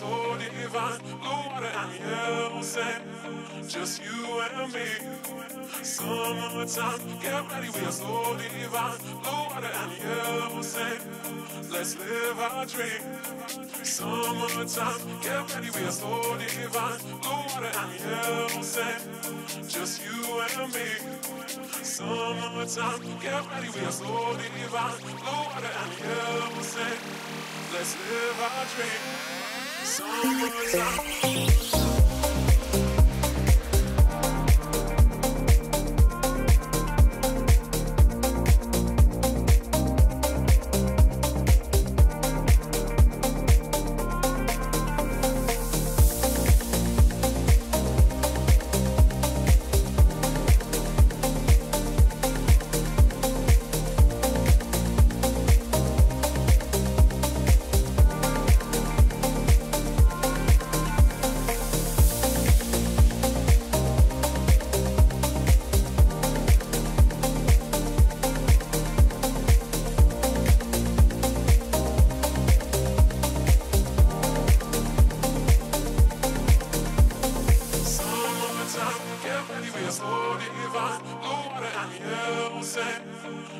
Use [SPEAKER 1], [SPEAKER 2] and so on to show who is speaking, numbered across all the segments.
[SPEAKER 1] so divine. Blue water and yellow sand, just you and me. Summertime, get ready, we are so divine. Blue water and yellow sand, let's live our dream. Summertime, get ready, we are so divine. Blue water and yellow sand, just you and me. Summertime, get ready, we are so divine. Blue water and yellow sand, let's live our dream. Summertime.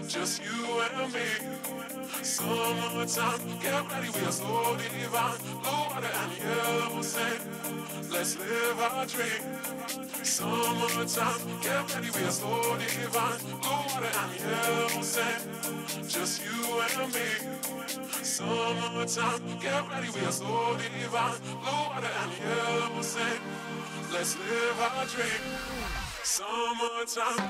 [SPEAKER 1] Just you and me. Summertime, get ready, we are so divine. Blue water and yellow sand, let's live our dream. Summertime, get ready, we are so divine. Blue water and yellow sand, just you and me. Summertime, get ready, we are so divine. Blue water and yellow sand, let's live our dream. Summertime.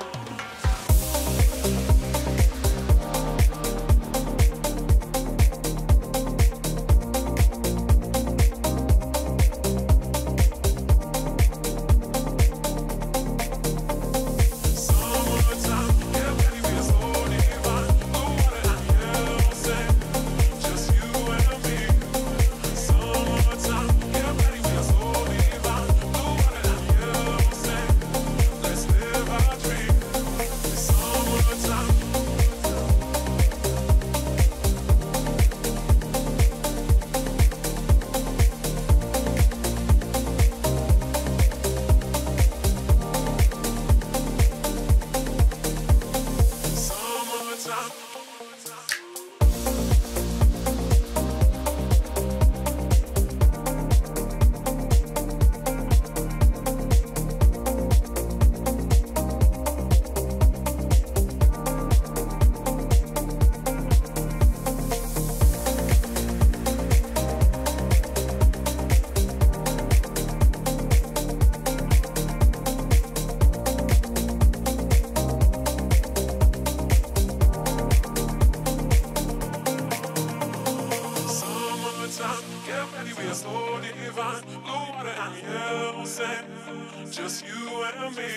[SPEAKER 1] Just you and me.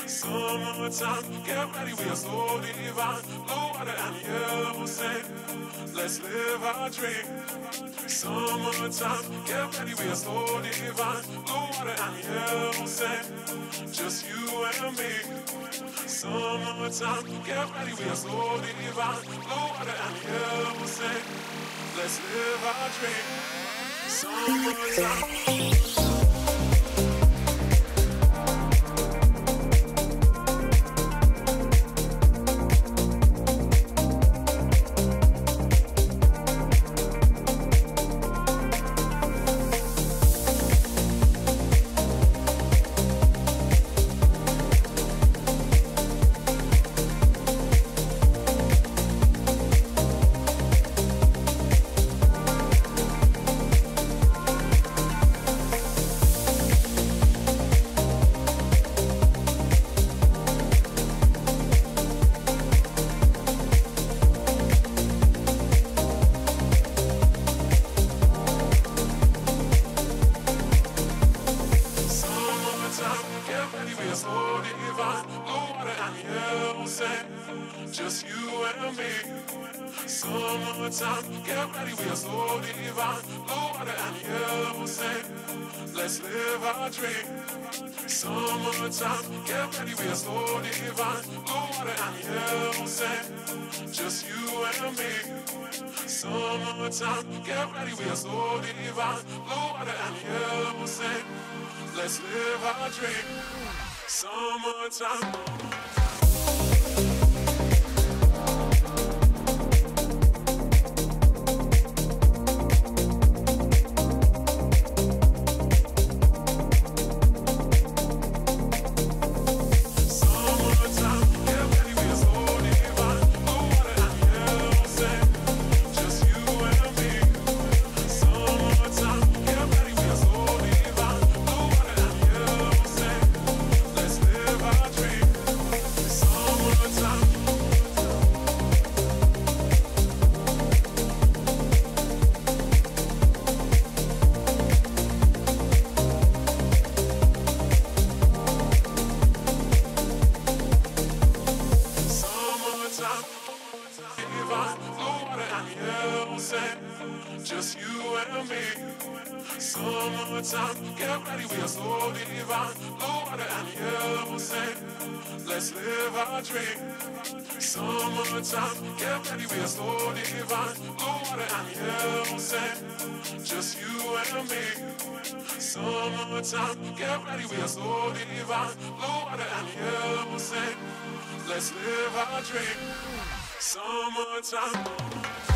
[SPEAKER 1] Summertime, get ready, we are so divine. Blue water and yellow sand, let's live our dream. Summertime, get ready, we are so divine. Blue water and yellow sand, just you and me. Summertime, get ready, we are so divine. Blue water and yellow sand, let's live our dream. Summertime. Just you and me. Summertime, get ready, we are so divine. Blue water and yellow sand, let's live our dream. Summertime, get ready, we are so divine. Blue water and yellow sand, just you and me. Summertime, get ready, we are so divine. Blue water and yellow sand, let's live our dream. Summertime. Just you and me. Summertime, get ready, we are so divine. Blue water and yellow sand, let's live our dream. Summertime, get ready, we are so divine. Blue water and yellow sand, just you and me. Summertime, get ready, we are so divine. Blue water and yellow sand, let's live our dream. Summertime.